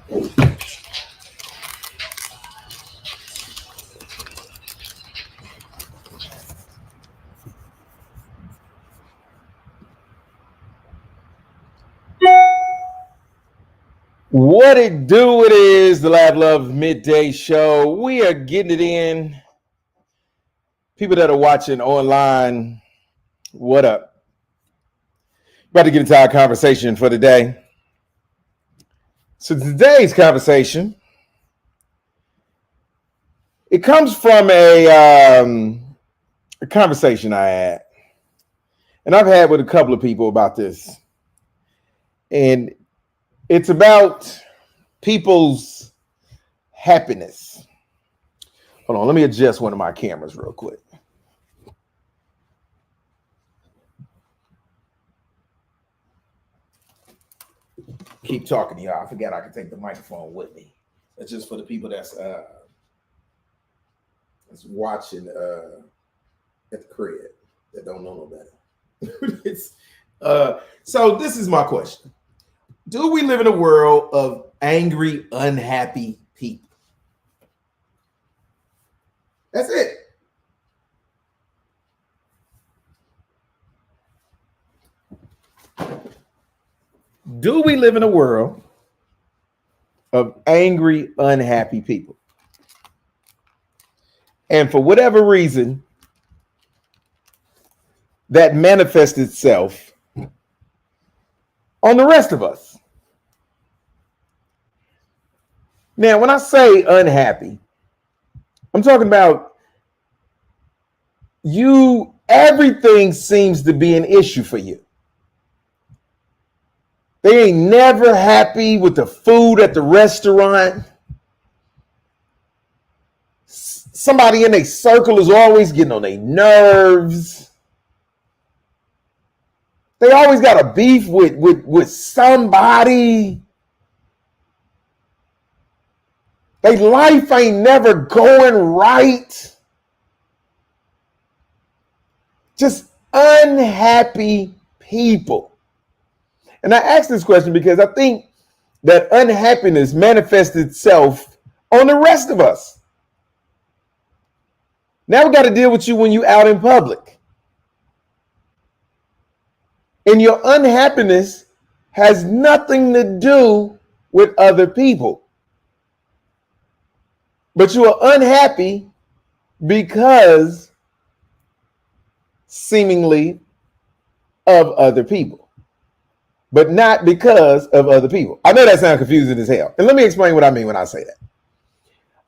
What it do? It is the Lab Love Midday Show. We are getting it in. People that are watching online, what up? About to get into our conversation for today. So today's conversation, it comes from a conversation I had, and I've had with a couple of people about this, and it's about people's happiness. Hold on, let me adjust one of my cameras real quick. Keep talking to y'all. I forgot I could take the microphone with me. That's just for the people that's watching at the crib that don't know no better. So this is my question. Do we live in a world of angry, unhappy people? That's it. Do we live in a world of angry, unhappy people? And for whatever reason, that manifests itself on the rest of us. Now, when I say unhappy, I'm talking about everything seems to be an issue for you. They ain't never happy with the food at the restaurant. Somebody in their circle is always getting on their nerves. They always got a beef with somebody. Their life ain't never going right. Just unhappy people. And I ask this question because I think that unhappiness manifests itself on the rest of us. Now we got to deal with you when you out in public. And your unhappiness has nothing to do with other people. But you are unhappy because seemingly of other people, but not because of other people. I know that sounds confusing as hell. And let me explain what I mean when I say that.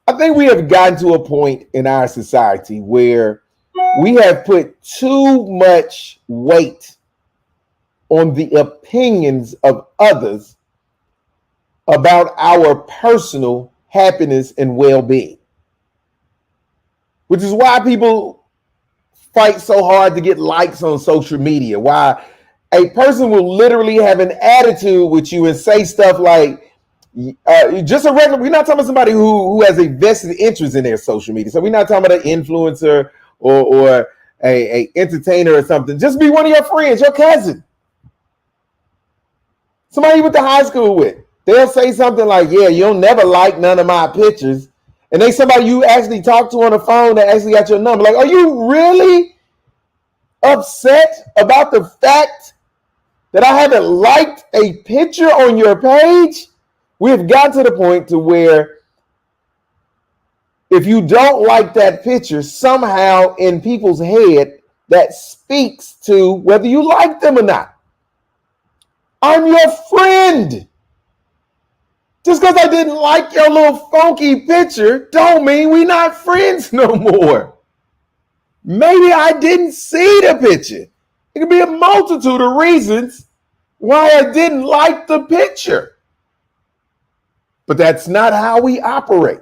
I think we have gotten to a point in our society where we have put too much weight on the opinions of others about our personal happiness and well-being, which is why people fight so hard to get likes on social media, why a person will literally have an attitude with you and say stuff like, just a regular, we're not talking about somebody who has a vested interest in their social media. So we're not talking about an influencer or a entertainer or something. Just be one of your friends, your cousin, somebody you went to high school with. They'll say something like, yeah, you'll never like none of my pictures. And they somebody you actually talked to on the phone that actually got your number. Like, are you really upset about the fact that I haven't liked a picture on your page? We have gotten to the point to where if you don't like that picture, somehow in people's head, that speaks to whether you like them or not. I'm your friend. Just because I didn't like your little funky picture don't mean we're not friends no more. Maybe I didn't see the picture. It could be a multitude of reasons why I didn't like the picture. But that's not how we operate.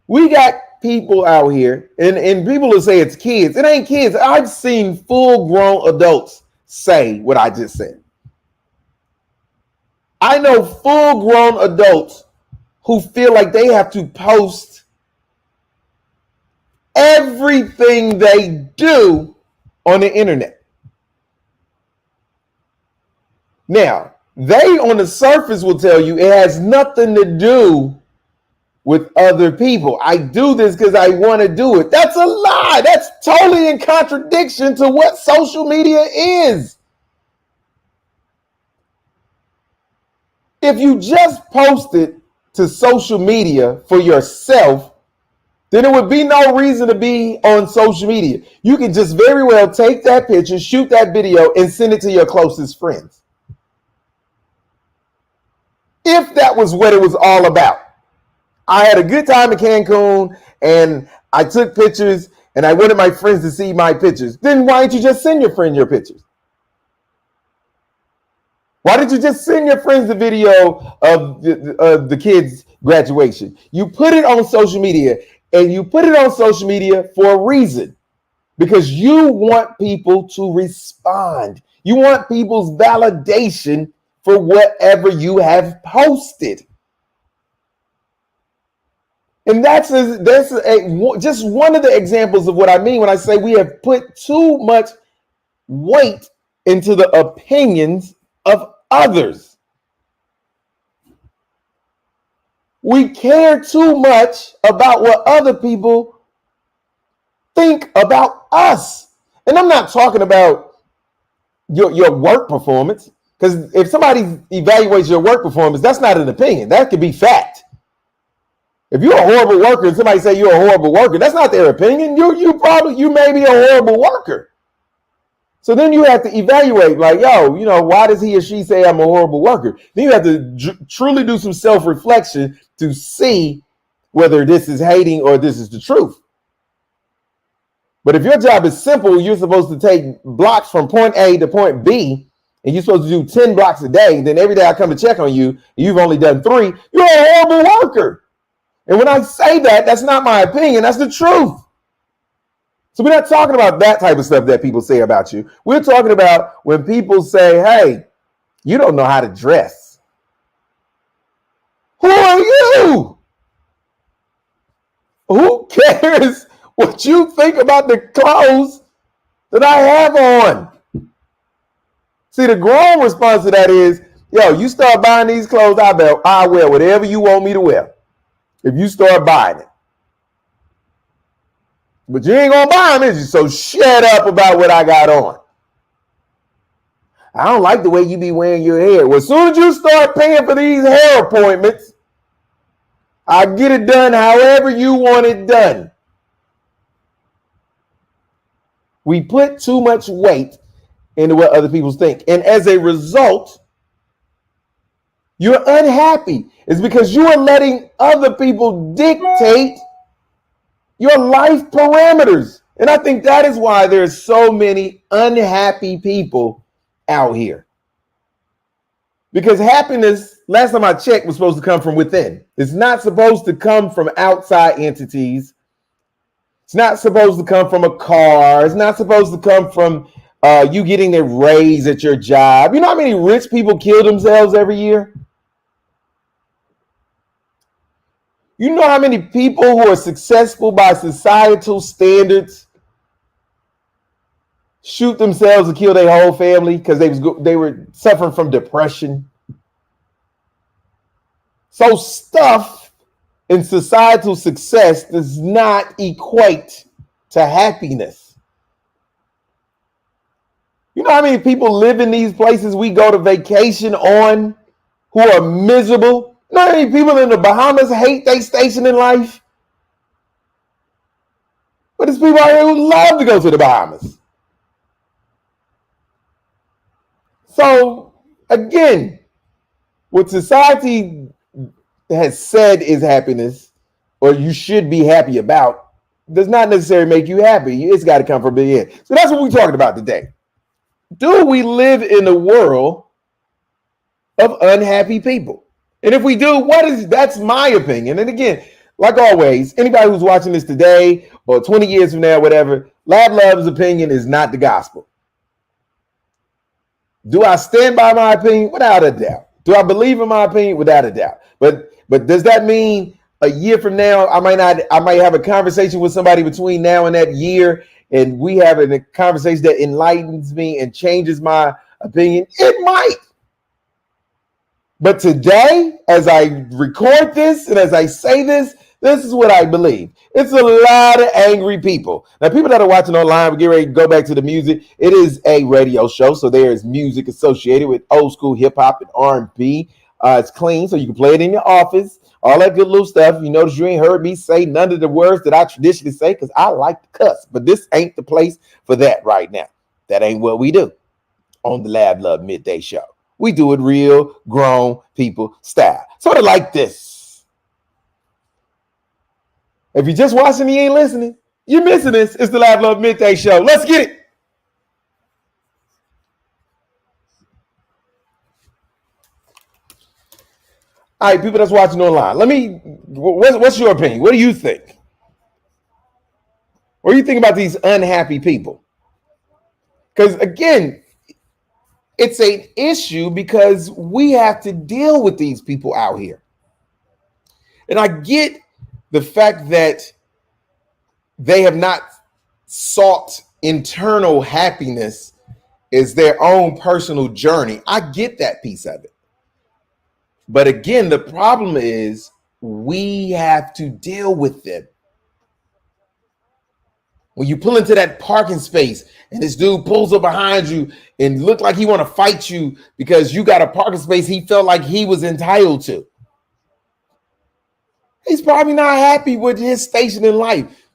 We got people out here, and people will say it's kids. It ain't kids. I've seen full-grown adults say what I just said. I know full-grown adults who feel like they have to post everything they do on the internet. Now, they on the surface will tell you it has nothing to do with other people. I do this because I want to do it. That's a lie. That's totally in contradiction to what social media is. If you just posted to social media for yourself, then there would be no reason to be on social media. You can just very well take that picture, shoot that video, and send it to your closest friends. If that was what it was all about. I had a good time in Cancun and I took pictures and I wanted my friends to see my pictures. Then why didn't you just send your friend your pictures? Why did you just send your friends the video of the kids' graduation? You put it on social media, and you put it on social media for a reason, because you want people to respond. You want people's validation for whatever you have posted. And that's just one of the examples of what I mean when I say we have put too much weight into the opinions of others. We care too much about what other people think about us. And I'm not talking about your work performance, because if somebody evaluates your work performance, that's not an opinion. That could be fact. If you're a horrible worker and somebody say you're a horrible worker, that's not their opinion. You may be a horrible worker. So then you have to evaluate, like, why does he or she say I'm a horrible worker? Then you have to truly do some self-reflection to see whether this is hating or this is the truth. But if your job is simple, you're supposed to take blocks from point A to point B, and you're supposed to do 10 blocks a day, then every day I come to check on you, and you've only done 3, you're a horrible worker. And when I say that, that's not my opinion, that's the truth. So we're not talking about that type of stuff that people say about you. We're talking about when people say, hey, you don't know how to dress. Who are you? Who cares what you think about the clothes that I have on? See, the grown response to that is, you start buying these clothes, I'll wear whatever you want me to wear. If you start buying it. But you ain't gonna buy them, is you? So shut up about what I got on. I don't like the way you be wearing your hair. Well, as soon as you start paying for these hair appointments, I get it done however you want it done. We put too much weight into what other people think. And as a result, you're unhappy. It's because you are letting other people dictate your life parameters. And I think that is why there's so many unhappy people out here. Because happiness, last time I checked, was supposed to come from within. It's not supposed to come from outside entities. It's not supposed to come from a car. It's not supposed to come from you getting a raise at your job. You know how many rich people kill themselves every year? You know how many people who are successful by societal standards shoot themselves and kill their whole family because they were suffering from depression? So stuff in societal success does not equate to happiness. You know how many people live in these places we go to vacation on who are miserable? You know how many people in the Bahamas hate their station in life? But there's people out here who love to go to the Bahamas. So, again, what society has said is happiness, or you should be happy about, does not necessarily make you happy. It's got to come from within. So that's what we're talking about today. Do we live in a world of unhappy people? And if we do, that's my opinion. And again, like always, anybody who's watching this today or 20 years from now, whatever, Lab Love's opinion is not the gospel. Do I stand by my opinion? Without a doubt. Do I believe in my opinion? Without a doubt. But does that mean a year from now, I might have a conversation with somebody between now and that year, and we have a conversation that enlightens me and changes my opinion? It might. But today, as I record this and as I say this, this is what I believe. It's a lot of angry people. Now, people that are watching online, we get ready to go back to the music. It is a radio show, so there is music associated with old school hip hop and R&B. It's clean, so you can play it in your office. All that good little stuff. You notice you ain't heard me say none of the words that I traditionally say because I like to cuss. But this ain't the place for that right now. That ain't what we do on the Lab Love Midday Show. We do it real grown people style. Sort of like this. If you're just watching and you ain't listening, you're missing this. It's the Lab Love Midday Show. Let's get it. All right, people that's watching online, what's your opinion? What do you think? What do you think about these unhappy people? Because again, it's an issue because we have to deal with these people out here. And I get the fact that they have not sought internal happiness as their own personal journey. I get that piece of it. But again, the problem is we have to deal with them. When you pull into that parking space and this dude pulls up behind you and look like he want to fight you because you got a parking space he felt like he was entitled to. He's probably not happy with his station in life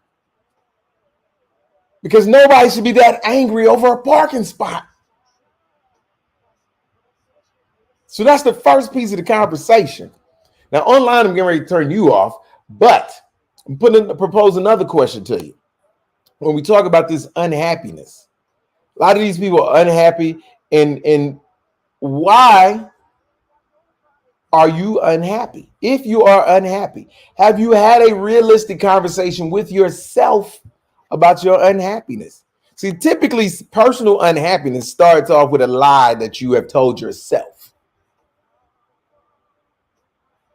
because nobody should be that angry over a parking spot. So that's the first piece of the conversation. Now, online, I'm getting ready to turn you off, but I'm propose another question to you. When we talk about this unhappiness, a lot of these people are unhappy, and why are you unhappy? If you are unhappy, have you had a realistic conversation with yourself about your unhappiness? See, typically, personal unhappiness starts off with a lie that you have told yourself.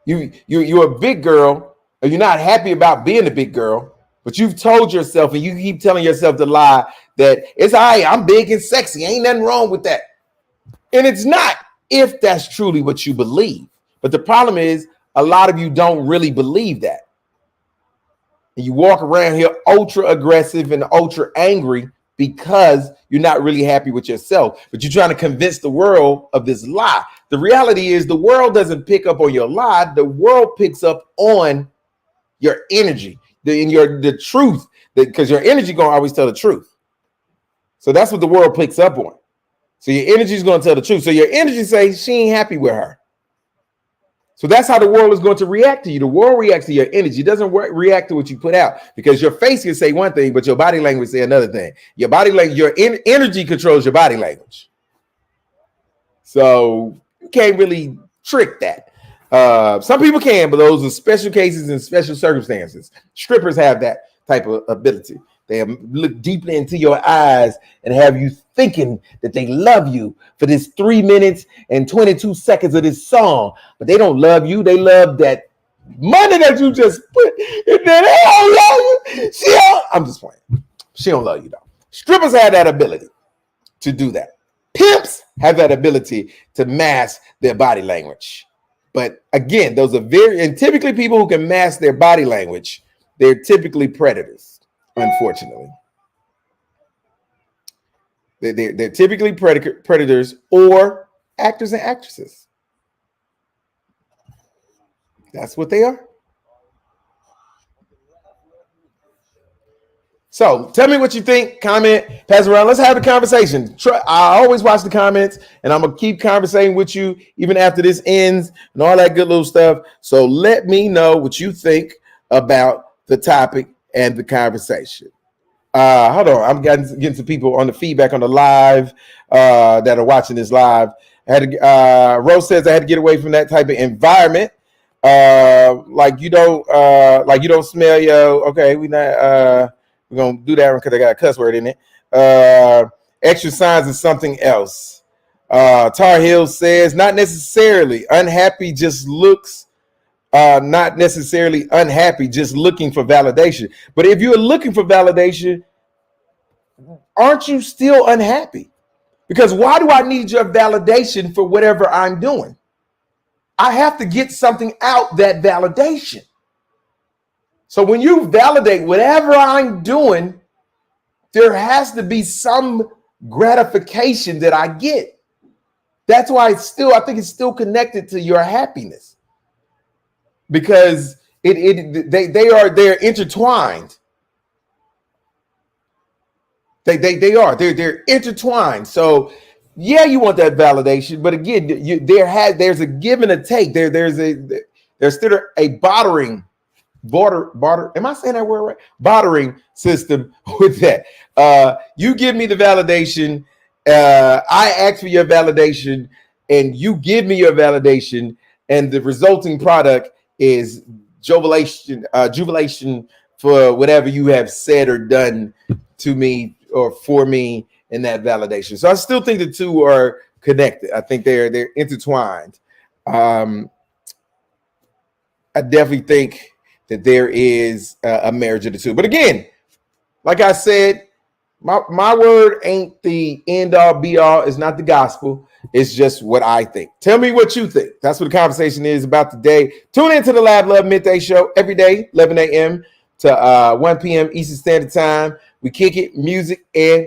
You're a big girl, or you're not happy about being a big girl, but you've told yourself and you keep telling yourself the lie that it's all right, I'm big and sexy. Ain't nothing wrong with that. And it's not, if that's truly what you believe. But the problem is a lot of you don't really believe that. And you walk around here ultra aggressive and ultra angry because you're not really happy with yourself, but you're trying to convince the world of this lie. The reality is the world doesn't pick up on your lie. The world picks up on your energy, the truth, because your energy going to always tell the truth. So that's what the world picks up on. So your energy is going to tell the truth. So your energy says she ain't happy with her. So that's how the world is going to react to you. The world reacts to your energy. It doesn't react to what you put out, because your face can say one thing, but your body language say another thing. Your body language, your energy controls your body language. So you can't really trick that. Some people can, but those are special cases and special circumstances. Strippers have that type of ability. They look deeply into your eyes and have you thinking that they love you for this 3 minutes and 22 seconds of this song, but they don't love you. They love that money that you just put in there. They don't love you. I'm just playing. She don't love you though. Strippers have that ability to do that. Pimps have that ability to mask their body language. But again, those are and typically people who can mask their body language, they're typically predators, unfortunately. They're typically predators or actors and actresses. That's what they are. So tell me what you think. Comment, pass around. Let's have a conversation. I always watch the comments, and I'm going to keep conversating with you even after this ends and all that good little stuff. So let me know what you think about the topic and the conversation. Hold on. I'm getting some people on the feedback on the live that are watching this live. Rose says I had to get away from that type of environment. Like you don't smell yo. Okay, we're gonna do that one because I got a cuss word in it. Extra signs is something else. Tar Heel says not necessarily unhappy, just looks. Not necessarily unhappy, just looking for validation. But if you're looking for validation, aren't you still unhappy? Because why do I need your validation for whatever I'm doing? I have to get something out that validation. So when you validate whatever I'm doing, there has to be some gratification that I get. That's why I think it's still connected to your happiness, because they're intertwined. They're intertwined. So yeah, you want that validation, but again, there's a give and a take. There's still a barter. Am I saying that word right? Bartering system with that. You give me the validation. I ask for your validation, and you give me your validation, and the resulting product is jubilation for whatever you have said or done to me or for me in that validation. So I still think the two are connected. I think they're intertwined. I definitely think that there is a marriage of the two. But again, like I said, my word ain't the end all be all. It's not the gospel. It's just what I think. Tell me what you think. That's what the conversation is about today. Tune into the Lab Love Midday Show every day, 11 a.m. to 1 p.m. Eastern Standard Time. We kick it, music, and